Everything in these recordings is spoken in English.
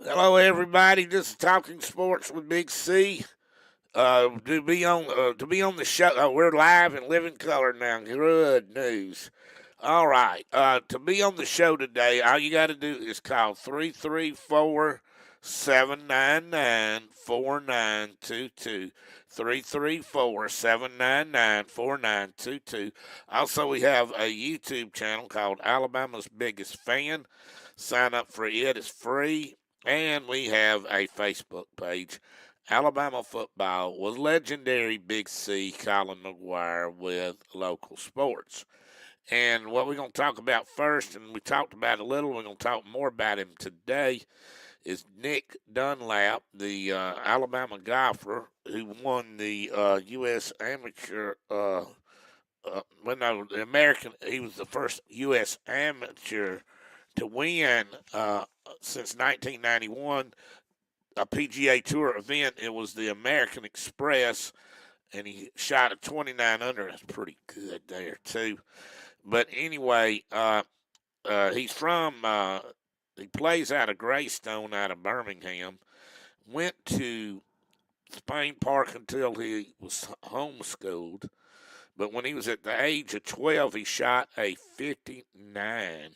Hello, everybody. This is Talking Sports with Big C. To be on the show, we're live in living color now. Good news. All right. To be on the show today, all you got to do is call 334-799-4922. 334-799-4922. Also, we have a YouTube channel called Alabama's Biggest Fan. Sign up for it. It's free. And we have a Facebook page, Alabama Football, with legendary Big C, Colin MacGuire, with local sports. And what we're going to talk about first, and we talked about a little, we're going to talk more about him today, is Nick Dunlap, the Alabama golfer who won the U.S. Amateur. The American. He was the first U.S. Amateur to win since 1991 a PGA Tour event. It was the American Express, and he shot a 29 under. That's pretty good there too. But anyway, he's from. He plays out of Greystone, out of Birmingham. Went to Spain Park until he was homeschooled. But when he was at the age of 12, he shot a 59.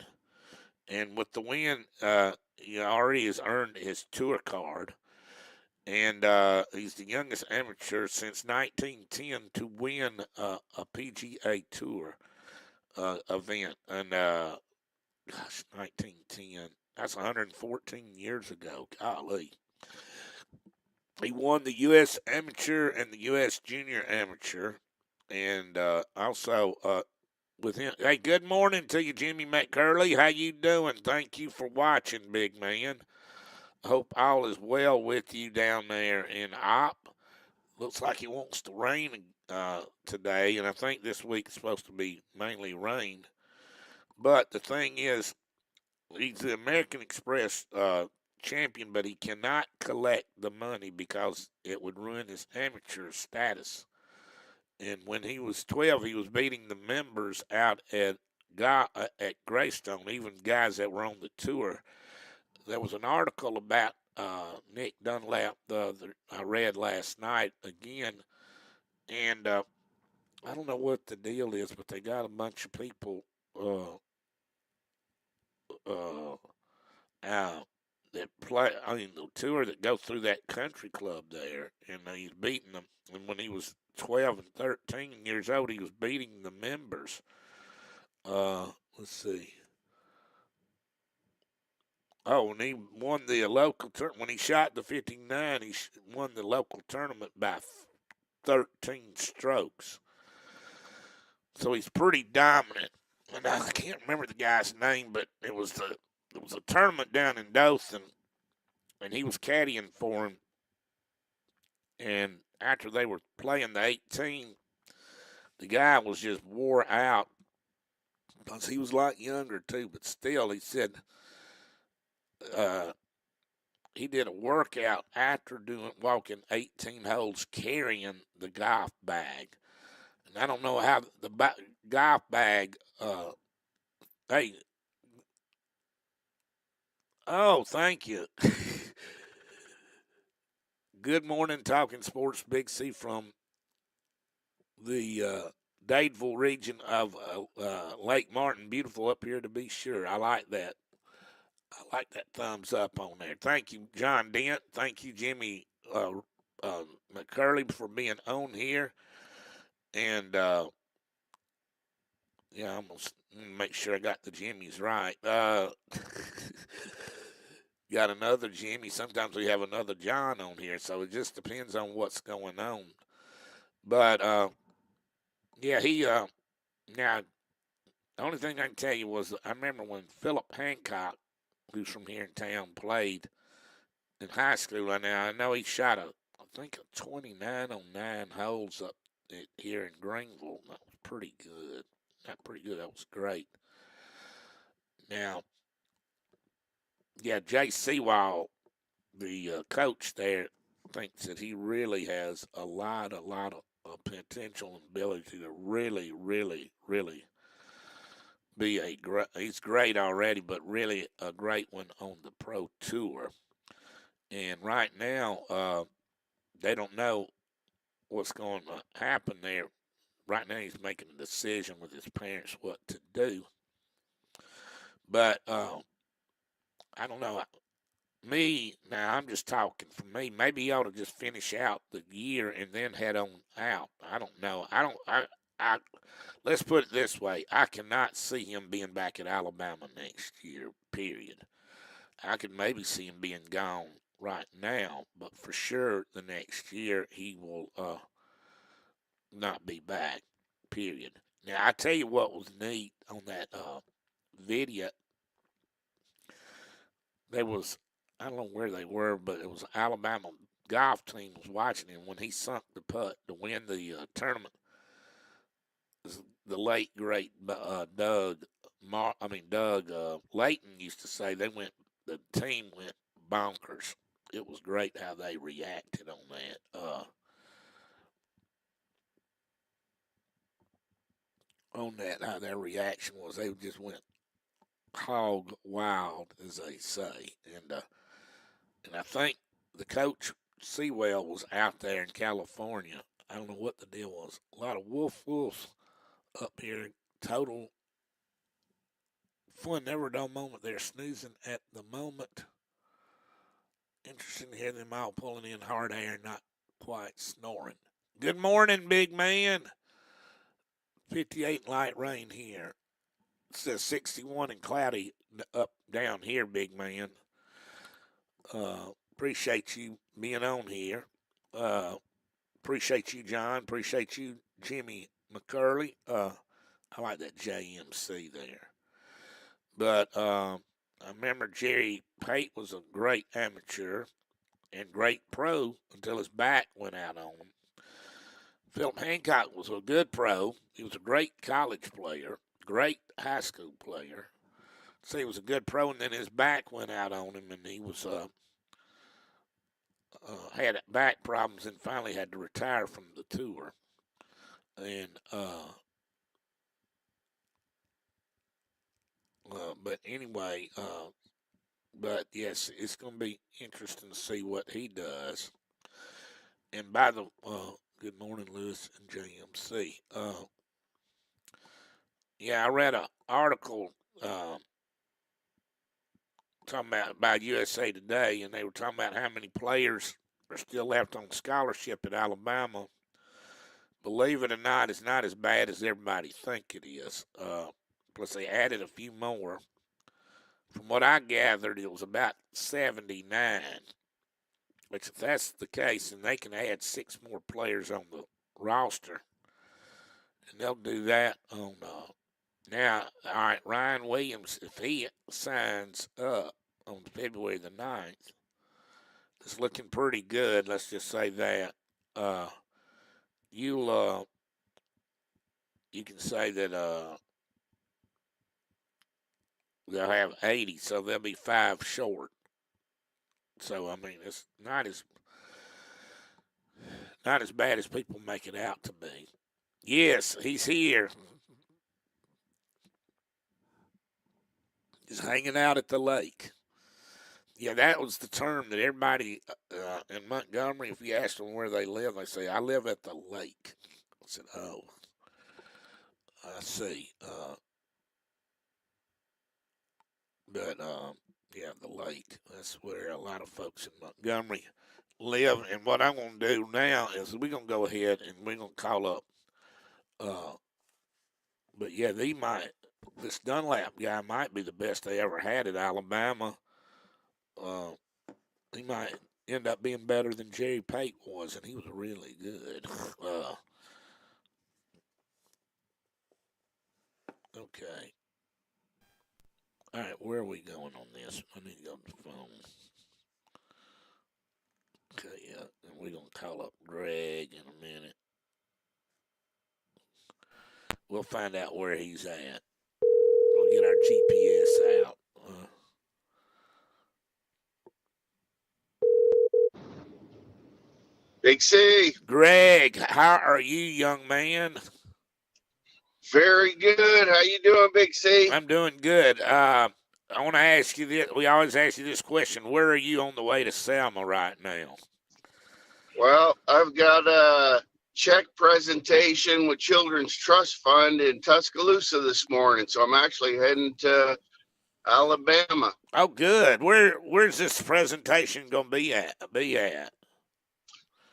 And with the win, he already has earned his tour card. And he's the youngest amateur since 1910 to win a PGA Tour event. And, gosh, 1910. That's 114 years ago. Golly. He won the U.S. Amateur and the U.S. Junior Amateur. And also with him. Hey, good morning to you, Jimmy McCurley. How you doing? Thank you for watching, big man. Hope all is well with you down there in Op. Looks like it wants to rain today, and I think this week's supposed to be mainly rain. But the thing is, he's the American Express champion, but he cannot collect the money because it would ruin his amateur status. And when he was 12, he was beating the members out at Greystone, even guys that were on the tour. There was an article about Nick Dunlap that I read last night again, and I don't know what the deal is, but they got a bunch of people out that play. I mean, the tour that go through that country club there, and he's beating them. And when he was 12 and 13 years old, he was beating the members. Let's see. Oh, and he won the local tournament. When he shot the 59, he won the local tournament by 13 strokes. So he's pretty dominant. And I can't remember the guy's name, but it was a tournament down in Dothan, and he was caddying for him. And after they were playing the 18, the guy was just wore out because he was a lot younger too. But still, he said he did a workout after walking 18 holes carrying the golf bag. And I don't know how the golf bag. Hey, oh, thank you. Good morning, Talking Sports, Big C from the Dadeville region of Lake Martin. Beautiful up here, to be sure. I like that. I like that thumbs up on there. Thank you, John Dent. Thank you, Jimmy McCurley, for being on here. And yeah, I'm going to make sure I got the Jimmys right. Got another Jimmy. Sometimes we have another John on here, so it just depends on what's going on. But yeah, he now the only thing I can tell you was I remember when Philip Hancock, who's from here in town, played in high school. Now I know he shot I think a 29 on 9 holes up here in Greenville. That was pretty good. Not pretty good. That was great. Now, yeah, Jay Sewall, the coach there, thinks that he really has a lot of potential and ability to really, really, really be he's great already, but really a great one on the pro tour. And right now, they don't know what's going to happen there. Right now, he's making a decision with his parents what to do. But I don't know. Now I'm just talking for me. Maybe he ought to just finish out the year and then head on out. I don't know. I let's put it this way. I cannot see him being back at Alabama next year, period. I could maybe see him being gone right now, but for sure the next year he will not be back, period. Now, I tell you what was neat on that video. There was, I don't know where they were, but it was Alabama golf team was watching him when he sunk the putt to win the tournament. The late great Doug Layton used to say the team went bonkers. It was great how they reacted on that. How their reaction was. They just went hog wild, as they say, and I think the coach Sewell was out there in California. I don't know what the deal was. A lot of wolves up here. Total fun, never dull moment. They're snoozing at the moment. Interesting to hear them all pulling in hard air, not quite snoring. Good morning, big man. 58 light rain here. It says 61 and cloudy up down here, big man. Appreciate you being on here. Appreciate you, John. Appreciate you, Jimmy McCurley. I like that JMC there. But I remember Jerry Pate was a great amateur and great pro until his back went out on him. Philip Hancock was a good pro. He was a great college player, great high school player. So he was a good pro, and then his back went out on him, and he was had back problems and finally had to retire from the tour. And but anyway, but yes, it's going to be interesting to see what he does. And by the good morning, Lewis and JMC. Yeah, I read an article talking about USA Today, and they were talking about how many players are still left on scholarship at Alabama. Believe it or not, it's not as bad as everybody think it is. Plus, they added a few more. From what I gathered, it was about 79. Which, if that's the case, then they can add 6 more players on the roster. And they'll do that on now. All right, Ryan Williams, if he signs up on February the 9th, it's looking pretty good. Let's just say that. You can say that they'll have 80, so they'll be 5 short. So I mean, it's not as bad as people make it out to be. Yes, he's here. He's hanging out at the lake. Yeah, that was the term that everybody in Montgomery, if you ask them where they live, they say, I live at the lake. I said, oh, I see. But yeah, the lake. That's where a lot of folks in Montgomery live. And what I'm going to do now is we're going to go ahead and we're going to call up. But yeah, this Dunlap guy might be the best they ever had at Alabama. He might end up being better than Jerry Pate was, and he was really good. Okay. All right, where are we going on this? I need to go to the phone. Okay, yeah, and we're going to call up Greg in a minute. We'll find out where he's at. We'll get our GPS out. Big C. Greg, how are you, young man? Very good. How you doing, Big C? I'm doing good. I want to ask you this. We always ask you this question. Where are you on the way to Selma right now? Well, I've got a check presentation with Children's Trust Fund in Tuscaloosa this morning, so I'm actually heading to Alabama Oh, good. Where's this presentation going to be at?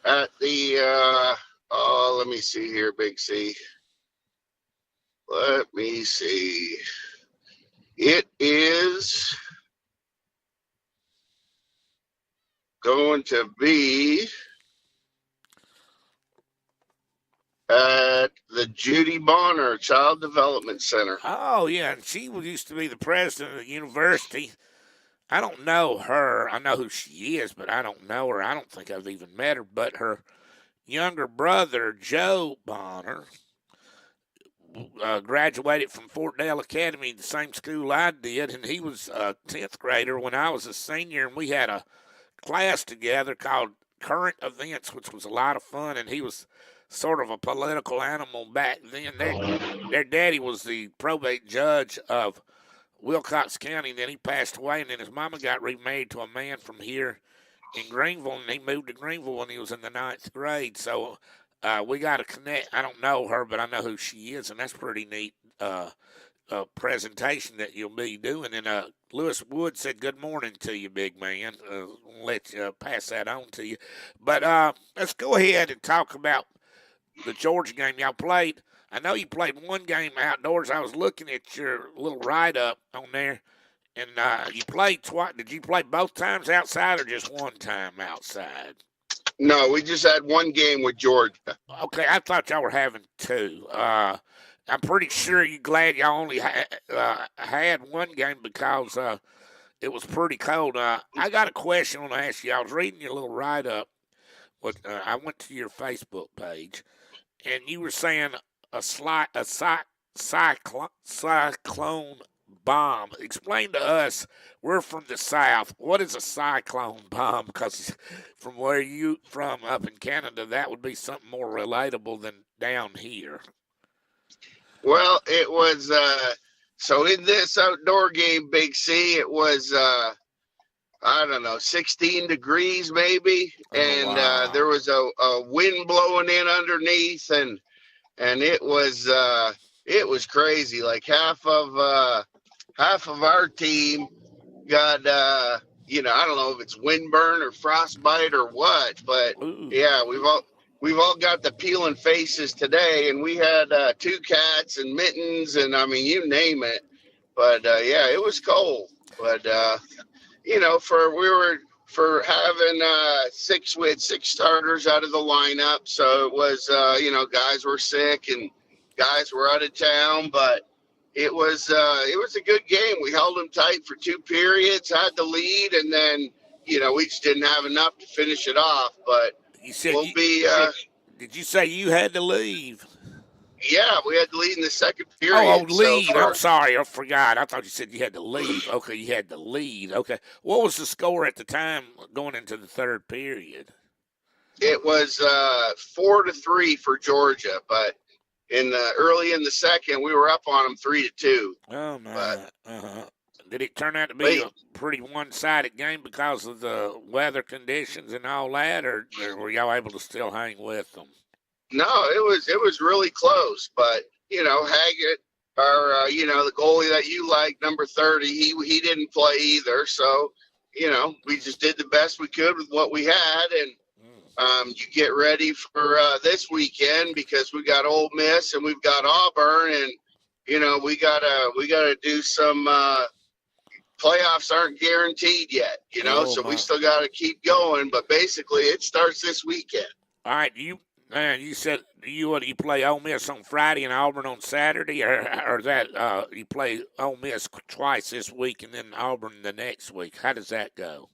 at the let me see here, Big C. Let me see. It is going to be at the Judy Bonner Child Development Center. Oh, yeah. And she used to be the president of the university. I don't know her. I know who she is, but I don't know her. I don't think I've even met her. But her younger brother, Joe Bonner, graduated from Fort Dale Academy, the same school I did, and he was a 10th grader when I was a senior, and we had a class together called Current Events, which was a lot of fun, and he was sort of a political animal back then. Their daddy was the probate judge of Wilcox County, and then he passed away, and then his mama got remarried to a man from here in Greenville, and he moved to Greenville when he was in the 9th grade. So we got to connect. I don't know her, but I know who she is, and that's pretty neat presentation that you'll be doing. And Lewis Wood said good morning to you, big man. I'll let you pass that on to you. But let's go ahead and talk about the Georgia game y'all played. I know you played one game outdoors. I was looking at your little write-up on there, and you played twice. Did you play both times outside or just one time outside? No, we just had one game with Georgia. Okay, I thought y'all were having two. I'm pretty sure you're glad y'all only had one game because it was pretty cold. I got a question I want to ask you. I was reading your little write-up. I went to your Facebook page, and you were saying a cyclone bomb. Explain to us. We're from the South. What is a cyclone bomb? Because from where you from up in Canada, that would be something more relatable than down here. Well, it was so in this outdoor game, Big C, it was I don't know, 16 degrees maybe, Oh and wow! there was a wind blowing in underneath, and it was crazy. Like half of our team got I don't know if it's windburn or frostbite or what, but Ooh. yeah, we've all got the peeling faces today, and we had two cats and mittens, and I mean you name it. But yeah, it was cold. But for having we had six starters out of the lineup, so it was guys were sick and guys were out of town, but it was a good game. We held them tight for two periods, had the lead, and then we just didn't have enough to finish it off. But You said we'll you be did you say you had to leave? yeah, we had the lead in the second Oh, period. So lead. I'm for sorry, I forgot. I thought you said you had to leave. Okay, you had to lead. Okay, what was the score at the time going into the third period? it was 4-3 for Georgia, but early in the second we were up on them 3-2. Oh But my. Did it turn out to be late, a pretty one-sided game because of the weather conditions and all that, or were y'all able to still hang with them? no, it was really close. But Haggett, our the goalie that you like, number 30, he didn't play either. So we just did the best we could with what we had, and Mm. you get ready for this weekend because we got Ole Miss and we've got Auburn, and we gotta do some. Playoffs aren't guaranteed yet, Oh so we my. still got to keep going. But basically, it starts this weekend. All right, you said you play Ole Miss on Friday and Auburn on Saturday, or that you play Ole Miss twice this week and then Auburn the next week. How does that go?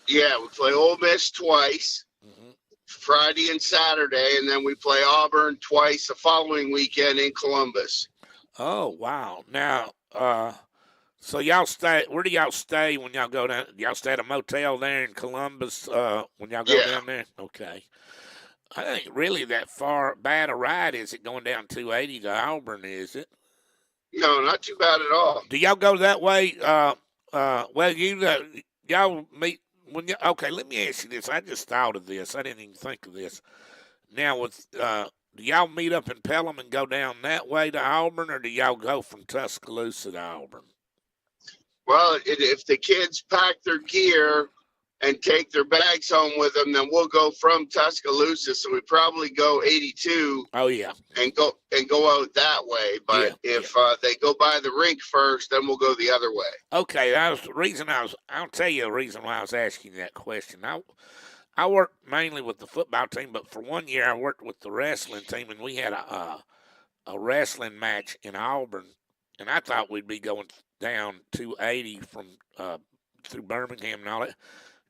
Yeah, we play Ole Miss twice, Hmm. Friday and Saturday, and then we play Auburn twice the following weekend in Columbus. Oh wow! Now, so y'all stay. Where do y'all stay when y'all go down? Y'all stay at a motel there in Columbus when y'all go Yeah, down there? Okay. I ain't really that far bad a ride is it going down 280 to Auburn, is it? no, not too bad at all. Do y'all go that way Well, y'all meet when you. Okay, let me ask you this. I just thought of this. I didn't even think of this. Now, do y'all meet up in Pelham and go down that way to Auburn, or do y'all go from Tuscaloosa to Auburn? Well, if the kids pack their gear and take their bags home with them, then we'll go from Tuscaloosa. So we probably go 82 Oh yeah, and go out that way. yeah, But yeah. if they go by the rink first, then we'll go the other way. Okay, that was the reason I was. I'll tell you the reason why I was asking that question. I worked mainly with the football team, but for 1 year I worked with the wrestling team, and we had a wrestling match in Auburn, and I thought we'd be going down 280 from through Birmingham and all that.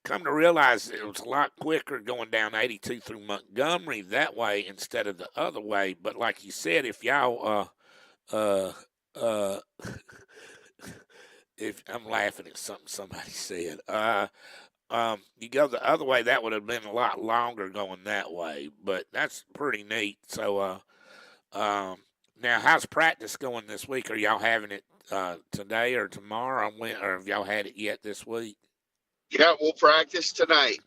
Come to realize it was a lot quicker going down 82 through Montgomery that way instead of the other way. But like you said, if y'all uh if I'm laughing at something somebody said, you go the other way, that would have been a lot longer going that way. But that's pretty neat. So now how's practice going this week? Are y'all having it today or tomorrow? Or have y'all had it yet this week? Yeah, we'll practice tonight.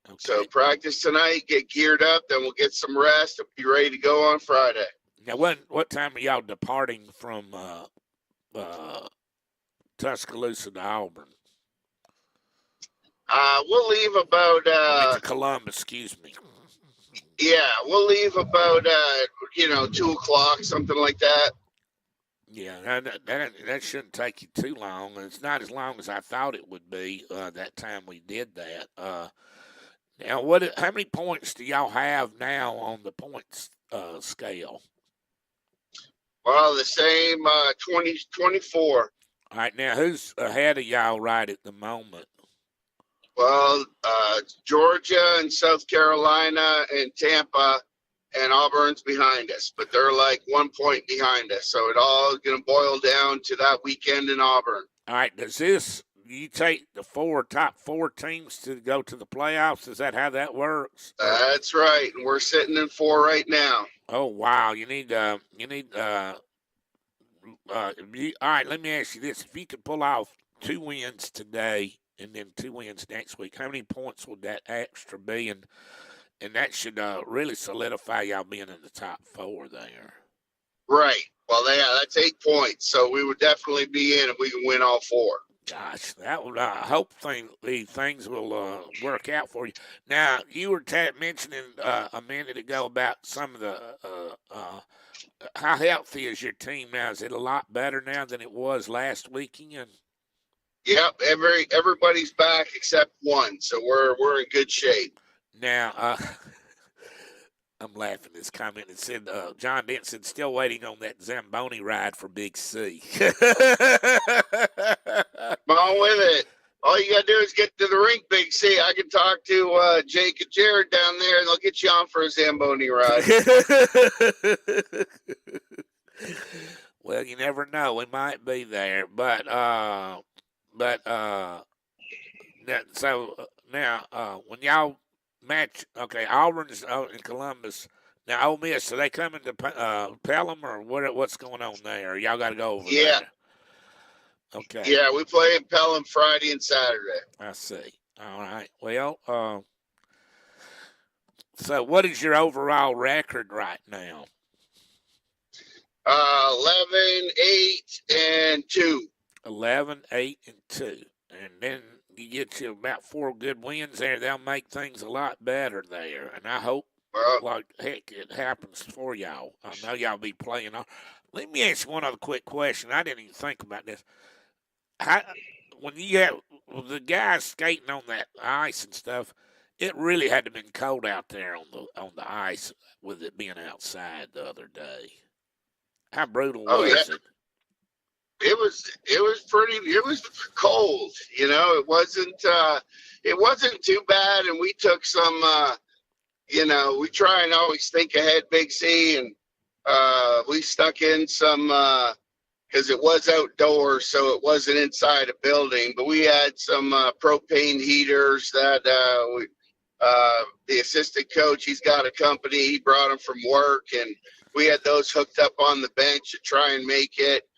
Okay. So practice tonight, get geared up, then we'll get some rest and be ready to go on Friday. Now, what time are y'all departing from Tuscaloosa to Auburn? We'll leave about to Columbus, excuse me. Yeah, we'll leave about 2:00, something like that. Yeah, that shouldn't take you too long. It's not as long as I thought it would be that time we did that. Now, how many points do y'all have now on the points scale? Well, the same 24. All right, now who's ahead of y'all right at the moment? Well, Georgia and South Carolina and Tampa and Auburn's behind us, but they're like 1 point behind us. So it all is going to boil down to that weekend in Auburn. All right, you take the top four teams to go to the playoffs? Is that how that works? That's right, and we're sitting in 4 right now. Oh wow, all right, let me ask you this: if you could pull off 2 wins today and then 2 wins next week, how many points would that extra be? And that should really solidify y'all being in the top 4 there. Right. Well, that's 8 points, so we would definitely be in if we can win all 4. Gosh, that would hopefully things will work out for you. Now, you were mentioning a minute ago about some of the how healthy is your team now? Is it a lot better now than it was last weekend? Yep, everybody's back except one, so we're in good shape. Now, I'm laughing at this comment. It said, John Dent said, still waiting on that Zamboni ride for Big C. Come on with it. All you got to do is get to the rink, Big C. I can talk to Jake and Jared down there, and they'll get you on for a Zamboni ride. Well, you never know. We might be there. But when y'all match, okay, Auburn's in Columbus. Now, Ole Miss, so they coming to Pelham, or what's going on there? Y'all got to go over there. Okay. Yeah, we play in Pelham Friday and Saturday. I see. All right. Well, so what is your overall record right now? 11, 8, and 2. 11, 8, and 2. And then you get you about 4 good wins there. They'll make things a lot better there. And I hope, like heck, it happens for y'all. I know y'all be playing on. Let me ask you one other quick question. I didn't even think about this. When you have the guys skating on that ice and stuff, it really had to have been cold out there on the ice with it being outside the other day. How brutal was it? It was cold, it wasn't too bad. And we took some, we try and always think ahead, Big C. And we stuck in some, cause it was outdoors, so it wasn't inside a building, but we had some propane heaters that the assistant coach, he's got a company, he brought them from work, and we had those hooked up on the bench to try and make it.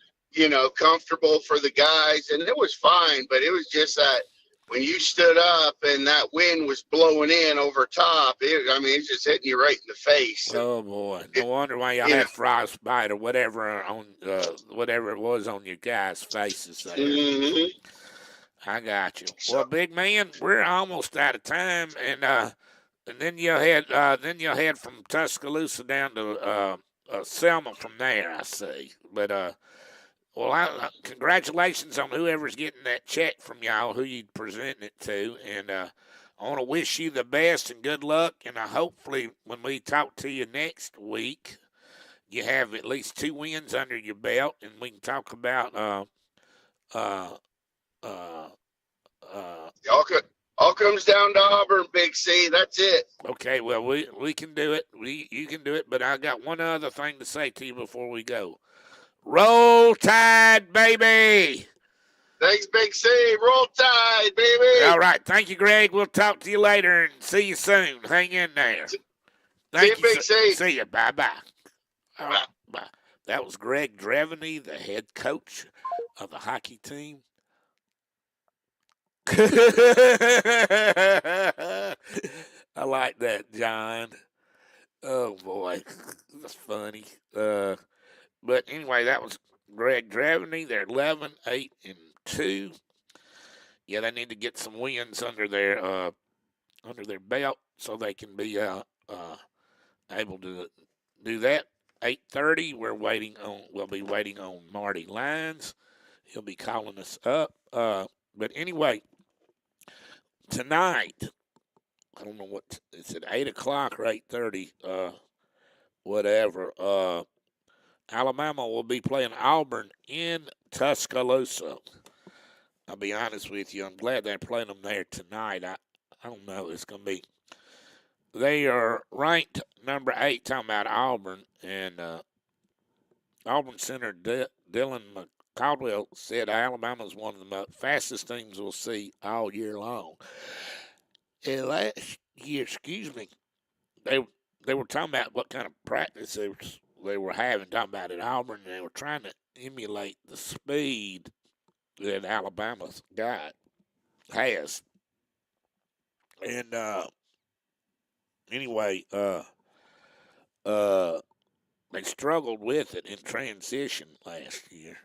comfortable for the guys, and it was fine. But it was just that when you stood up and that wind was blowing in over top, it's just hitting you right in the face. And Oh boy, no it, wonder why y'all you know, had frostbite or whatever on whatever it was on your guys' faces there. hmm I got you. so Well, big man, we're almost out of time, and then you'll head from Tuscaloosa down to Selma from there. I see, but well, congratulations on whoever's getting that check from y'all, who you presenting it to, and I want to wish you the best and good luck. And hopefully, when we talk to you next week, you have at least 2 wins under your belt, and we can talk about uh, uh, uh, all comes down to Auburn, Big C. That's it. okay, well, we can do it. You can do it, but I got one other thing to say to you before we go. Roll Tide, baby! Thanks, Big C. Roll Tide, baby. All right. Thank you, Greg. We'll talk to you later and see you soon. Hang in there. See you, Thank you. Big C. See you. Bye-bye. All Bye. right. Bye. That was Greg Dreveny, the head coach of the hockey team. I like that, John. Oh, boy. That's funny. But anyway, that was Greg Dreveny. They're 11, 8, and 2. Yeah, they need to get some wins under their belt so they can be able to do that. 8:30. We'll be waiting on Marty Lyons. He'll be calling us up. But anyway, tonight, I don't know what it's at 8 o'clock or 8:30. Whatever. Alabama will be playing Auburn in Tuscaloosa. I'll be honest with you. I'm glad they're playing them there tonight. I don't know. It's going to be. They are ranked number 8, talking about Auburn. And Auburn Center Dylan Caldwell said Alabama is one of the fastest teams we'll see all year long. And last year, they were talking about what kind of practice they were having, talking about at Auburn. And they were trying to emulate the speed that Alabama's has. And anyway, they struggled with it in transition last year,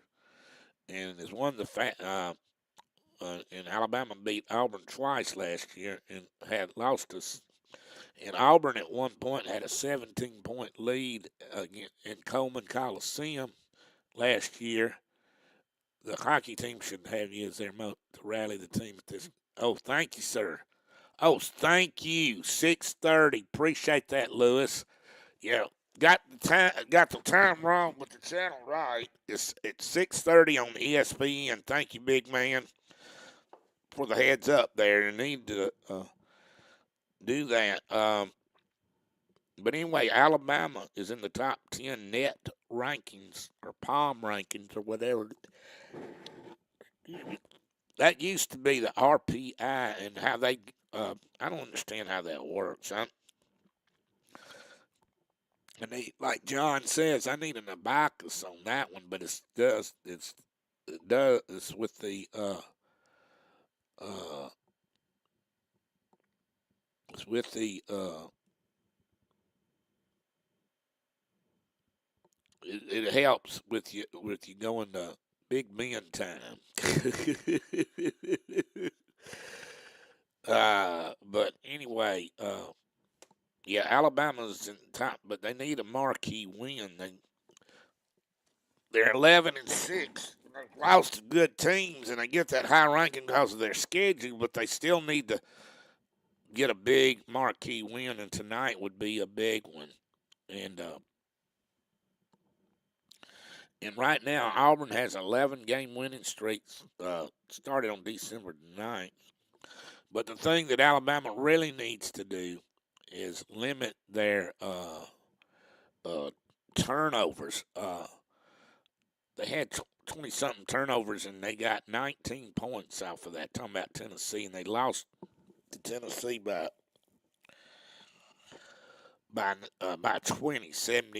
and it's one of the and Alabama beat Auburn twice last year and had lost us. And Auburn at one point had a 17-point lead in Coleman Coliseum last year. The hockey team should have you as their to rally the team at this. Oh, thank you, sir. Oh, thank you. 6:30. Appreciate that, Lewis. Yeah, got the time wrong, but the channel right. It's 6:30 on ESPN. Thank you, big man, for the heads up there. You need to do that. But anyway, Alabama is in the top 10 net rankings or palm rankings or whatever. That used to be the RPI and how they. I don't understand how that works. And like John says, I need an abacus on that one, but it's with the it's with the it helps with you going to Big Ben time. But anyway, yeah, Alabama's in top, but they need a marquee win. They're 11-6. They've lost to good teams, and they get that high ranking because of their schedule, but they still need to get a big marquee win, and tonight would be a big one. And right now, Auburn has 11-game winning streaks, started on December 9th. But the thing that Alabama really needs to do is limit their turnovers. They had 20-something turnovers, and they got 19 points off of that. Talking about Tennessee, and they lost to Tennessee by 20,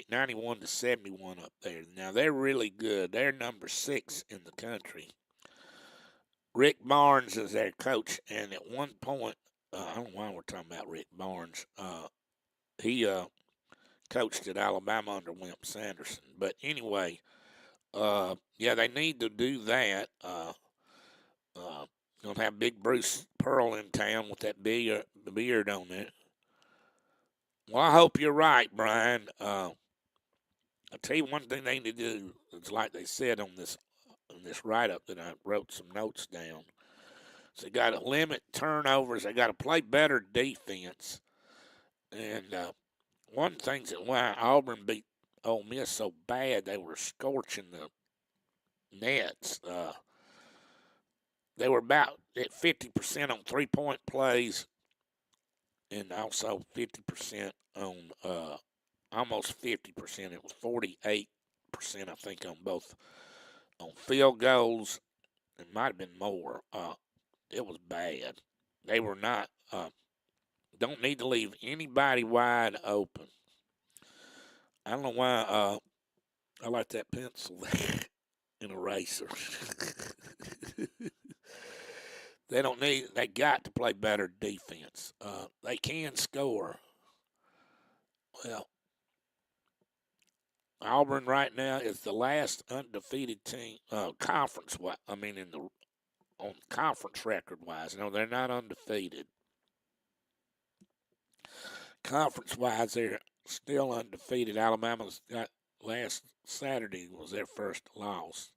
91 to 71 up there. Now they're really good. They're number 6 in the country. Rick Barnes is their coach, and at one point, I don't know why we're talking about Rick Barnes. He coached at Alabama under Wimp Sanderson. But anyway, yeah, they need to do that. Gonna have Big Bruce Pearl in town with that beard on it. Well, I hope you're right, Brian. I'll tell you one thing they need to do. It's like they said on this write up that I wrote some notes down. So they got to limit turnovers. They got to play better defense. And one of the things that why Auburn beat Ole Miss so bad, they were scorching the nets. They were about at 50% on 3-point plays, and also 50% on almost 50%. It was 48%, I think, on both on field goals. It might have been more. It was bad. They were not. Don't need to leave anybody wide open. I don't know why. I like that pencil there, an eraser. They don't need. They got to play better defense. They can score. Well, Auburn right now is the last undefeated team, conference. I mean, on conference record wise. No, they're not undefeated. Conference wise, they're still undefeated. Alabama's got last Saturday was their first loss,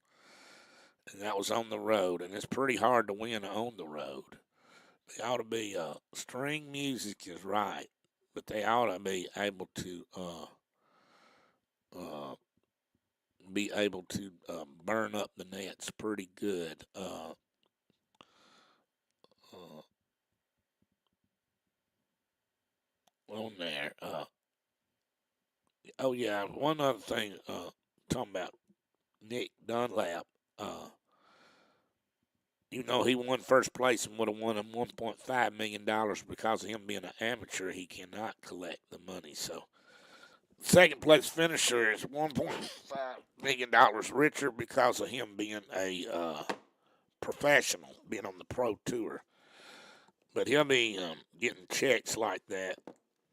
and that was on the road. And it's pretty hard to win on the road. They ought to be string music is right, but they ought to be able to burn up the nets pretty good. On there. Oh yeah, one other thing. Talking about Nick Dunlap. You know, he won first place and would have won him $1.5 million because of him being an amateur. He cannot collect the money. So, second place finisher is $1.5 million richer because of him being a professional, being on the pro tour. But he'll be getting checks like that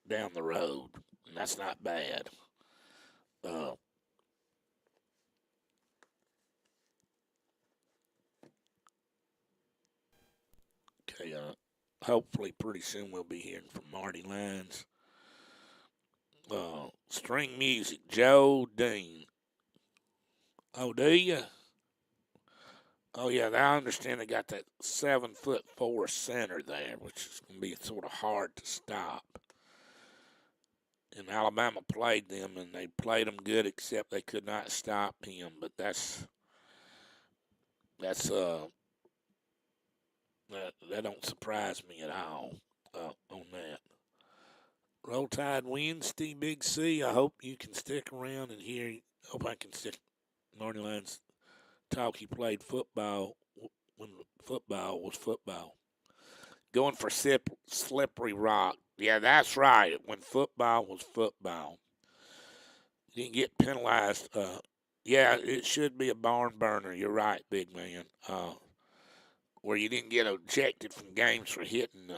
down the road, and that's not bad. Okay, hopefully pretty soon we'll be hearing from Marty Lyons. String music, Joe Dean. Oh, do you? Oh, yeah, I understand they got that 7'4" center there, which is going to be sort of hard to stop. And Alabama played them, and they played them good, except they could not stop him. But that don't surprise me at all on that. Roll Tide Wednesday, Big C. I hope you can stick around and hear. Hope I can stick. Marty Lyons talk. He played football when football was football. Going for slippery rock. Yeah, that's right. When football was football. You didn't get penalized. Yeah, it should be a barn burner. You're right, big man. Where you didn't get ejected from games for hitting,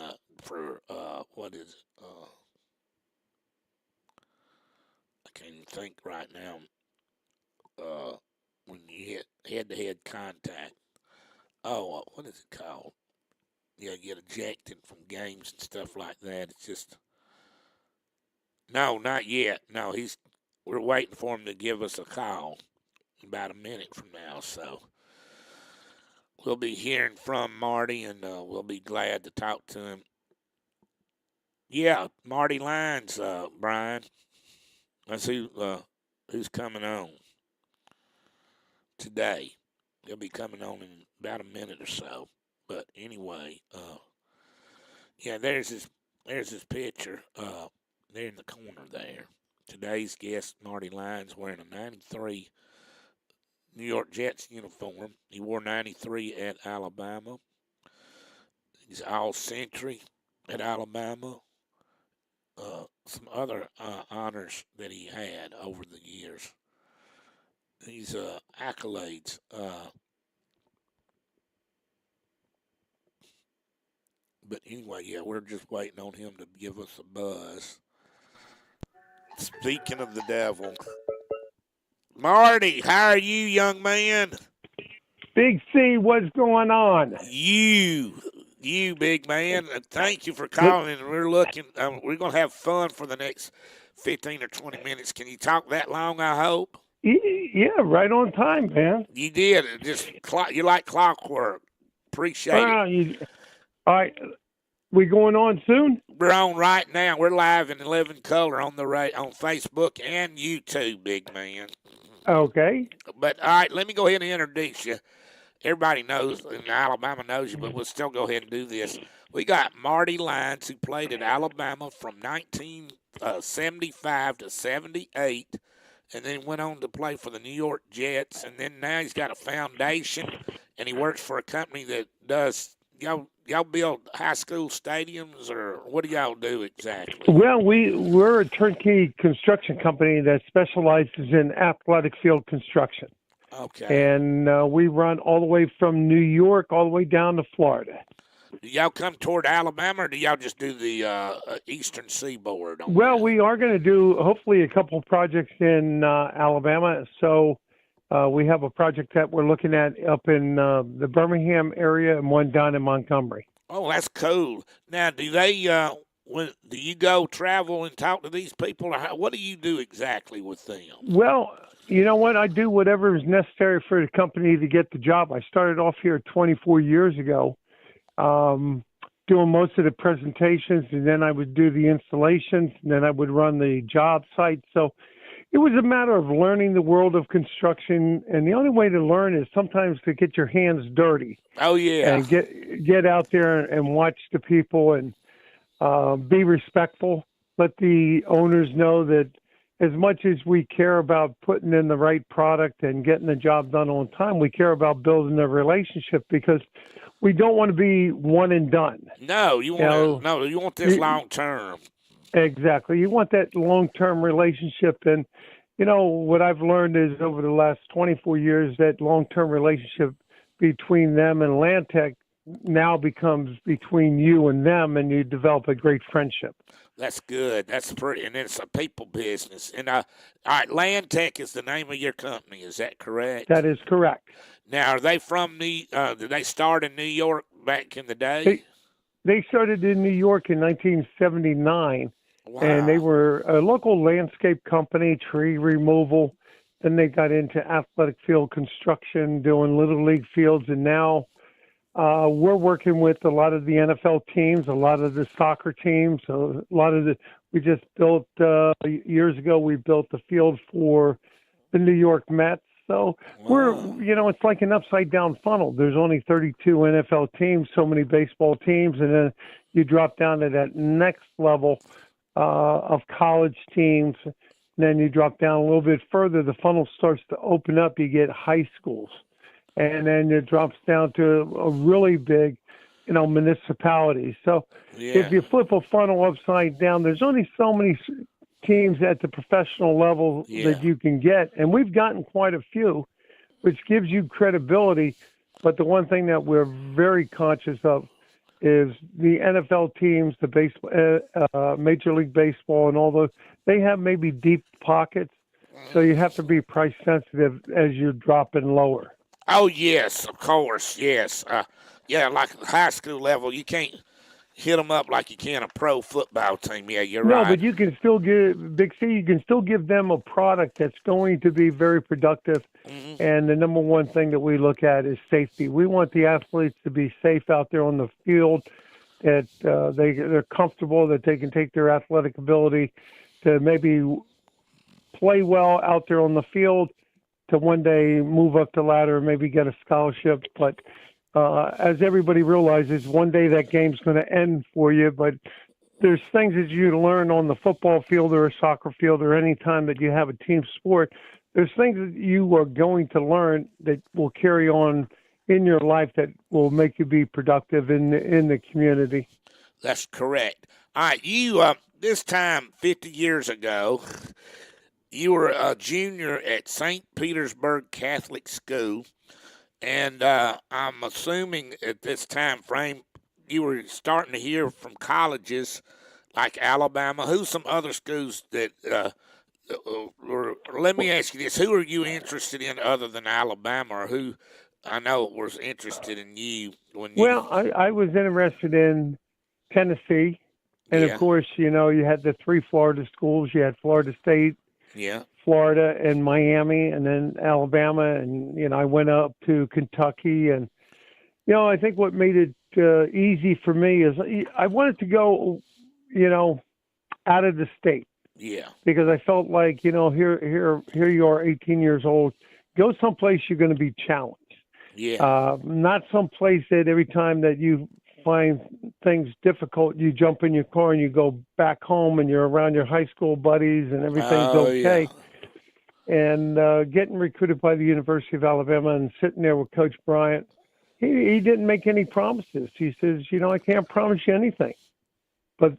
what is it? I can't even think right now. When you hit head-to-head contact. Oh, what is it called? Yeah, get ejected from games and stuff like that. It's just no, not yet. No, we're waiting for him to give us a call about a minute from now. So we'll be hearing from Marty, and we'll be glad to talk to him. Yeah, Marty Lyons, Brian. Let's see who's coming on today. He'll be coming on in about a minute or so. But anyway, yeah, there's his picture there in the corner there. Today's guest, Marty Lyons, wearing a 93 New York Jets uniform. He wore 93 at Alabama. He's all century at Alabama. some other honors that he had over the years. These accolades. But anyway, yeah, we're just waiting on him to give us a buzz. Speaking of the devil, Marty, how are you, young man? Big C, what's going on? You, big man. Thank you for Look, calling. And we're looking. We're gonna have fun for the next 15 or 20 minutes. Can you talk that long? I hope. yeah, right on time, man. You did. You like clockwork. Appreciate it. All right, we going on soon? We're on right now. We're live in 11 color on on Facebook and YouTube, big man. Okay. But all right, let me go ahead and introduce you. Everybody knows, and Alabama knows you, but we'll still go ahead and do this. We got Marty Lyons, who played at Alabama from 1975 to 78, and then went on to play for the New York Jets, and then now he's got a foundation, and he works for a company that does y'all build high school stadiums, or what do y'all do exactly? Well, we're a turnkey construction company that specializes in athletic field construction. Okay. And we run all the way from New York all the way down to Florida. Do y'all come toward Alabama, or do y'all just do the eastern seaboard? Well, we are going to do, hopefully, a couple projects in Alabama. So we have a project that we're looking at up in the Birmingham area and one down in Montgomery. Oh, that's cool. Now, do you go travel and talk to these people, or what do you do exactly with them? Well, you know what? I do whatever is necessary for the company to get the job. I started off here 24 years ago, doing most of the presentations, and then I would do the installations, and then I would run the job site. So it was a matter of learning the world of construction, and the only way to learn is sometimes to get your hands dirty. Oh, yeah. And get out there and watch the people and be respectful. Let the owners know that as much as we care about putting in the right product and getting the job done on time, we care about building a relationship, because we don't want to be one and done. No, you want this long term. Exactly. You want that long-term relationship. And, you know, what I've learned is over the last 24 years, that long-term relationship between them and Landtech now becomes between you and them, and you develop a great friendship. That's good. That's pretty, and it's a people business. And all right, Landtech is the name of your company. Is that correct? That is correct. Now, are they from did they start in New York back in the day? They started in New York in 1979, wow. And they were a local landscape company, tree removal. Then they got into athletic field construction, doing little league fields, and now we're working with a lot of the NFL teams, a lot of the soccer teams, we just built, years ago, we built the field for the New York Mets. So it's like an upside down funnel. There's only 32 NFL teams, so many baseball teams, and then you drop down to that next level of college teams. And then you drop down a little bit further, the funnel starts to open up. You get high schools. And then it drops down to a really big, municipalities. So if you flip a funnel upside down, there's only so many teams at the professional level that you can get. And we've gotten quite a few, which gives you credibility. But the one thing that we're very conscious of is the NFL teams, the baseball, Major League Baseball, and all those, they have maybe deep pockets. So you have to be price sensitive as you drop in lower. Oh, yes, of course, yes. Like high school level, you can't hit them up like you can a pro football team. Yeah, you're right. No, but you can still you can still give them a product that's going to be very productive. Mm-hmm. And the number one thing that we look at is safety. We want the athletes to be safe out there on the field, that they're comfortable, that they can take their athletic ability to maybe play well out there on the field, to one day move up the ladder and maybe get a scholarship. But as everybody realizes, one day that game's going to end for you. But there's things that you learn on the football field or a soccer field or any time that you have a team sport. There's things that you are going to learn that will carry on in your life, that will make you be productive in the community. That's correct. All right, this time 50 years ago, you were a junior at St. Petersburg Catholic School, and I'm assuming at this time frame you were starting to hear from colleges like Alabama. Who's some other schools that? Let me ask you this: who are you interested in other than Alabama, or who I know was interested in you when you? Well, I was interested in Tennessee. And of Yeah, course, you know, you had the three Florida schools. You had Florida State, yeah, Florida, and Miami, and then Alabama. And, you know, I went up to Kentucky. And, you know, I think what made it easy for me is I wanted to go, you know, out of the state yeah, because I felt like, you know, here you are, 18 years old. Go someplace you're going to be challenged. yeah. Not someplace that every time that you find things difficult, you jump in your car and you go back home and you're around your high school buddies and everything's Oh yeah, okay. And getting recruited by the University of Alabama and sitting there with Coach Bryant, he didn't make any promises. He says, you know, I can't promise you anything, but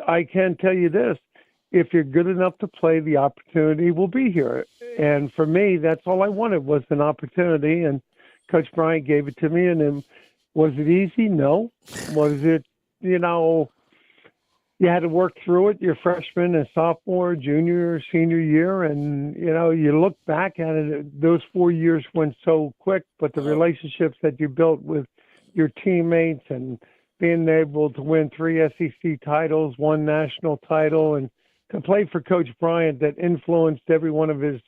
I can tell you this: if you're good enough to play, the opportunity will be here. And for me, that's all I wanted was an opportunity. And Coach Bryant gave it to me, and then was it easy? No. Was it, you know, you had to work through it your freshman and sophomore, junior, senior year. And, you know, you look back at it, those 4 years went so quick, but the relationships that you built with your teammates and being able to win 3 SEC titles, 1 national title, and to play for Coach Bryant that influenced every one of his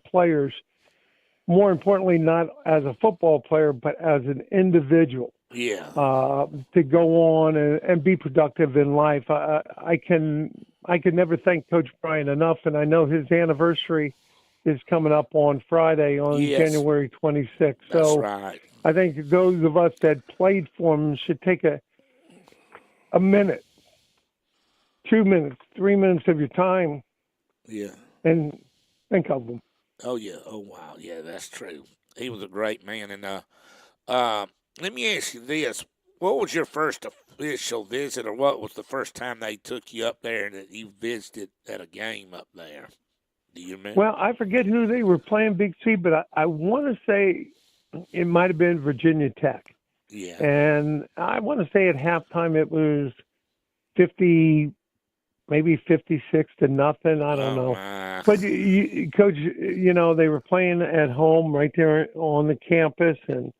players, more importantly, not as a football player, but as an individual. yeah, To go on and be productive in life. I can never thank Coach Bryant enough, and I know his anniversary is coming up on Friday on yes. January 26th. That's So right. I think those of us that played for him should take a minute, 2 minutes, 3 minutes of your time Yeah. and think of him. Oh yeah. Oh wow. Yeah, that's true. He was a great man. And let me ask you this: what was your first official visit, or what was the first time they took you up there that you visited at a game up there? Do you remember? Well, I forget who they were playing Big C, but I want to say it might have been Virginia Tech. Yeah. And I want to say at halftime it was 50, maybe 56 to nothing. I don't know. My. But Coach, you know, they were playing at home right there on the campus, and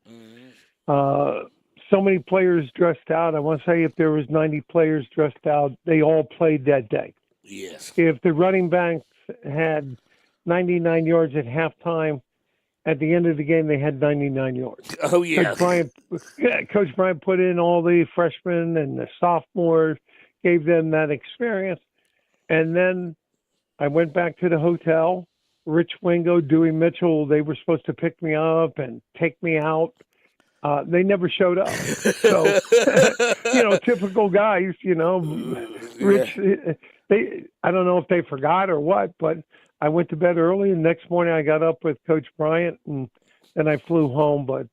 so many players dressed out. I want to say if there was 90 players dressed out, they all played that day. Yes. If the running backs had 99 yards at halftime, at the end of the game they had 99 yards. Oh yeah. Coach Bryant put in all the freshmen and the sophomores, gave them that experience. And then I went back to the hotel. Rich Wingo, Dewey Mitchell, they were supposed to pick me up and take me out. They never showed up. So, you know, typical guys, you know, Rich, I don't know if they forgot or what, but I went to bed early, and next morning I got up with Coach Bryant, and then I flew home. But,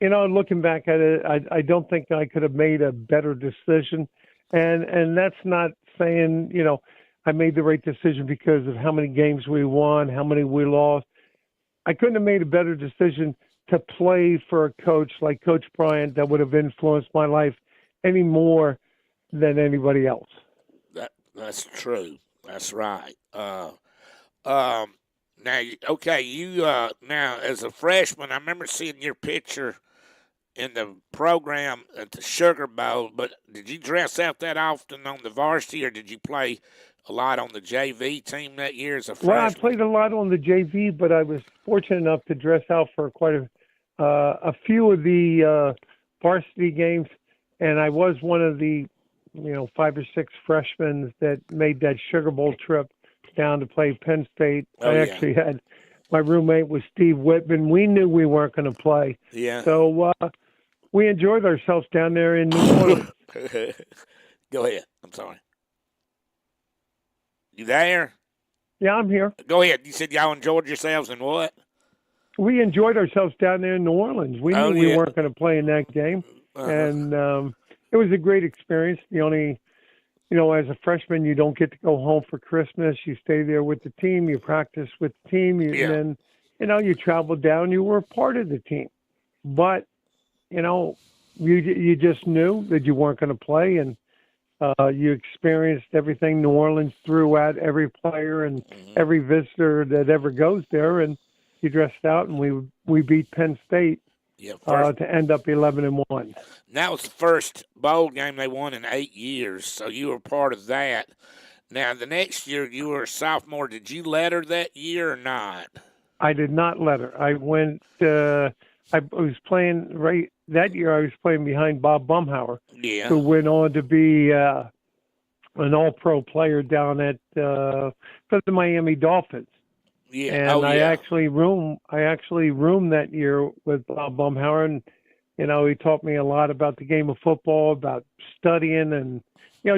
you know, looking back at it, I don't think I could have made a better decision. And that's not saying, you know, I made the right decision because of how many games we won, how many we lost. I couldn't have made a better decision to play for a coach like Coach Bryant that would have influenced my life any more than anybody else. That's true. That's right. Now, okay, you now as a freshman, I remember seeing your picture in the program at the Sugar Bowl. But did you dress out that often on the varsity, or did you play a lot on the JV team that year as a freshman? Well, I played a lot on the JV, but I was fortunate enough to dress out for quite a few of the varsity games, and I was one of the 5 or 6 freshmen that made that Sugar Bowl trip down to play Penn State. I actually had my roommate was Steve Whitman. We knew we weren't going to play, so we enjoyed ourselves down there in New Orleans. Go ahead. I'm sorry. You there? Yeah, I'm here. Go ahead. You said y'all enjoyed yourselves and what? We enjoyed ourselves down there in New Orleans. We knew we weren't going to play in that game, and it was a great experience. The only as a freshman, you don't get to go home for Christmas. You stay there with the team. You practice with the team, and Yeah. then, you travel down. You were a part of the team, but you know, you just knew that you weren't going to play, and you experienced everything New Orleans threw at every player and Hmm. every visitor that ever goes there, and you dressed out, and we beat Penn State Yeah. First. to end up 11-1. And that was the first bowl game they won in 8 years. So you were part of that. Now the next year you were a sophomore. Did you letter that year or not? I did not let her. I went. I was playing right that year. I was playing behind Bob Bumhauer, Yeah. who went on to be an All-Pro player down at for the Miami Dolphins. Yeah. Oh And yeah. I actually roomed that year with Bob Bumhauer, and he taught me a lot about the game of football, about studying, and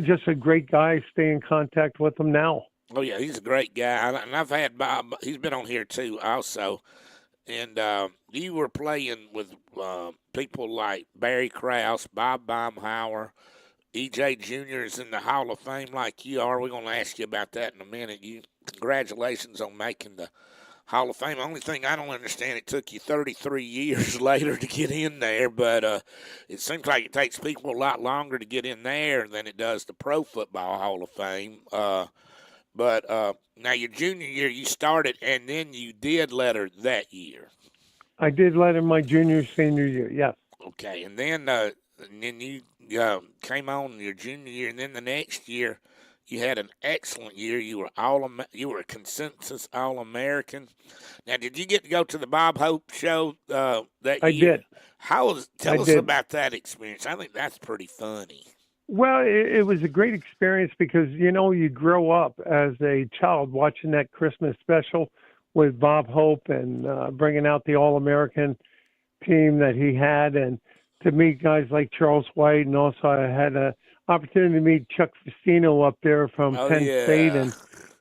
just a great guy. Stay in contact with him now. Oh yeah. He's a great guy, and I've had Bob. He's been on here too, also. And you were playing with people like Barry Krause, Bob Baumhauer, EJ Jr. is in the Hall of Fame like you are. We're going to ask you about that in a minute. Congratulations on making the Hall of Fame. Only thing I don't understand, it took you 33 years later to get in there, but it seems like it takes people a lot longer to get in there than it does the Pro Football Hall of Fame. But now your junior year, you started, and then you did letter that year. I did let him my junior, senior year. Yes, Okay, and then you came on your junior year, and then the next year you had an excellent year. You were a consensus All American. Now, did you get to go to the Bob Hope show that I year? did. I Tell us did. about that experience. I think that's pretty funny. Well, it was a great experience because you grow up as a child watching that Christmas special with Bob Hope and bringing out the All American team that he had, and to meet guys like Charles White, and also I had a opportunity to meet Chuck Festino up there from Oh Penn State, yeah, and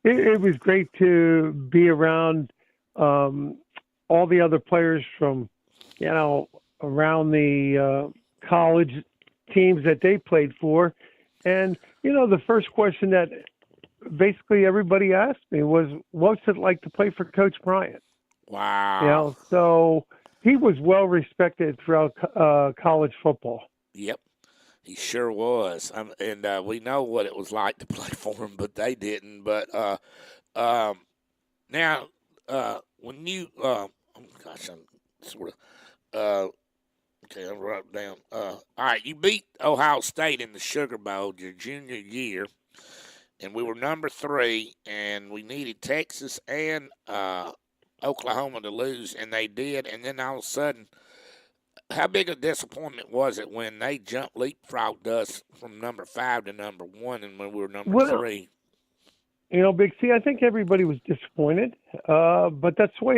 it was great to be around um, all the other players from around the college teams that they played for, and the first question that basically everybody asked me was, "What's it like to play for Coach Bryant?" wow. So he was well respected throughout college football. Yep, he sure was. And we know what it was like to play for him, but they didn't. But um, now, when you, oh gosh, I'm sort of, okay, I'll write it down. All right, you beat Ohio State in the Sugar Bowl your junior year, and we were number 3, and we needed Texas and Oklahoma to lose, and they did. And then all of a sudden, how big a disappointment was it when they leapfrogged us from number 5 to number 1, and when we were number Well, 3? Big C, I think everybody was disappointed, but that's the way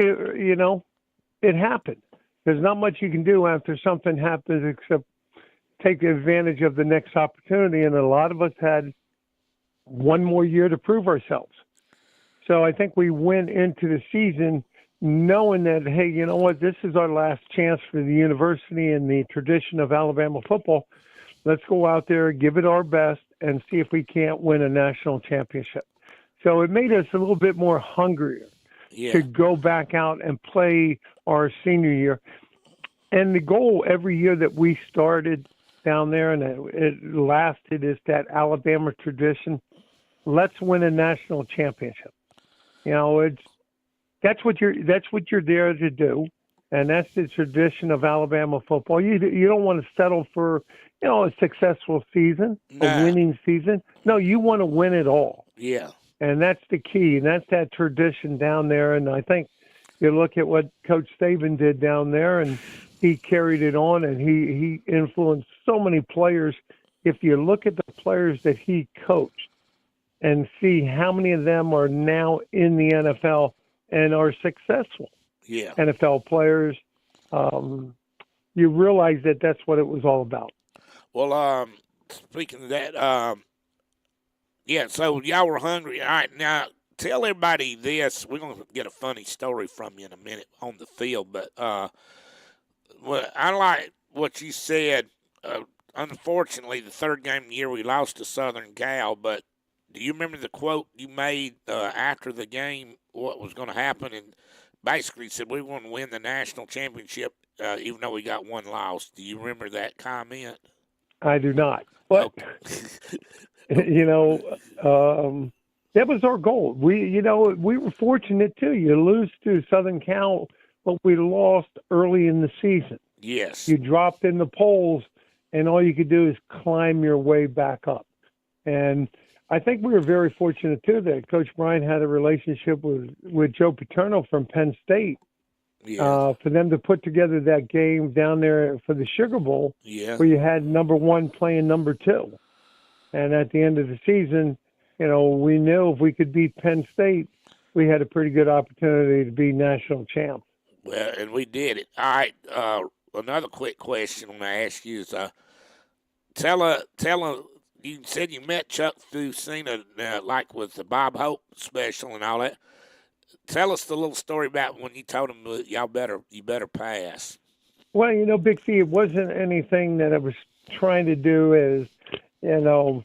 it happened. There's not much you can do after something happens except take advantage of the next opportunity, and a lot of us had one more year to prove ourselves. So I think we went into the season knowing that, hey, you know what, this is our last chance for the university and the tradition of Alabama football. Let's go out there, give it our best, and see if we can't win a national championship. So it made us a little bit more hungrier Yeah, to go back out and play our senior year. And the goal every year that we started down there and it lasted is that Alabama tradition. Let's win a national championship. It's that's what you're there to do, and that's the tradition of Alabama football. You don't want to settle for a successful season, a nah, winning season. No, you want to win it all, yeah, and that's the key, and that's that tradition down there. And I think you look at what Coach Saban did down there, and he carried it on, and he influenced so many players. If you look at the players that he coached and see how many of them are now in the NFL and are successful yeah. NFL players, you realize that that's what it was all about. Well, speaking of that, yeah, so y'all were hungry. All right, now tell everybody this. We're going to get a funny story from you in a minute on the field, but well, I like what you said unfortunately, the third game of the year we lost to Southern Cal. But do you remember the quote you made after the game? What was going to happen? And basically said we want to win the national championship, even though we got one loss. Do you remember that comment? I do not. But that was our goal. We were fortunate too. You lose to Southern Cal, but we lost early in the season. Yes. You dropped in the polls, and all you could do is climb your way back up. And I think we were very fortunate too that Coach Bryan had a relationship with Joe Paterno from Penn State. Yeah. For them to put together that game down there for the Sugar Bowl, where you had number one playing number two. And at the end of the season, we knew if we could beat Penn State, we had a pretty good opportunity to be national champs. Well, and we did it. All right. Another quick question I'm going to ask you is, tell you said you met Chuck Fusina, like with the Bob Hope special and all that. Tell us the little story about when you told him you better pass. Well, Big C, it wasn't anything that I was trying to do as, in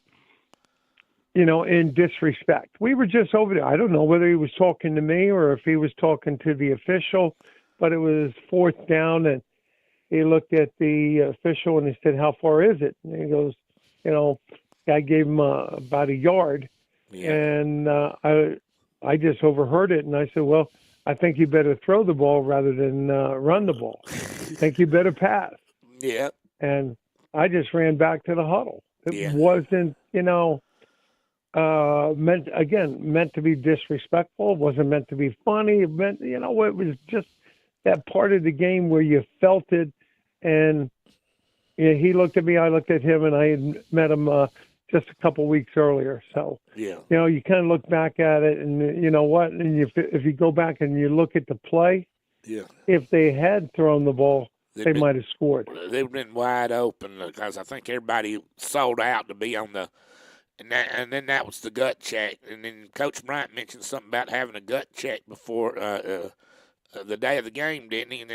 disrespect. We were just over there. I don't know whether he was talking to me or if he was talking to the official, but it was fourth down, and he looked at the official and he said, "How far is it?" And he goes, I gave him about a yard, and I just overheard it, and I said, "Well, I think you better throw the ball rather than run the ball. I think you better pass." Yeah. And I just ran back to the huddle. It wasn't, meant to be disrespectful. It wasn't meant to be funny. It meant, it was just that part of the game where you felt it. And he looked at me, I looked at him, and I had met him just a couple weeks earlier. So, you kind of look back at it, and you know what? And if you go back and you look at the play, if they had thrown the ball, they might have scored. They've been wide open because I think everybody sold out to be on the and then that was the gut check. And then Coach Bryant mentioned something about having a gut check before the day of the game, didn't he? And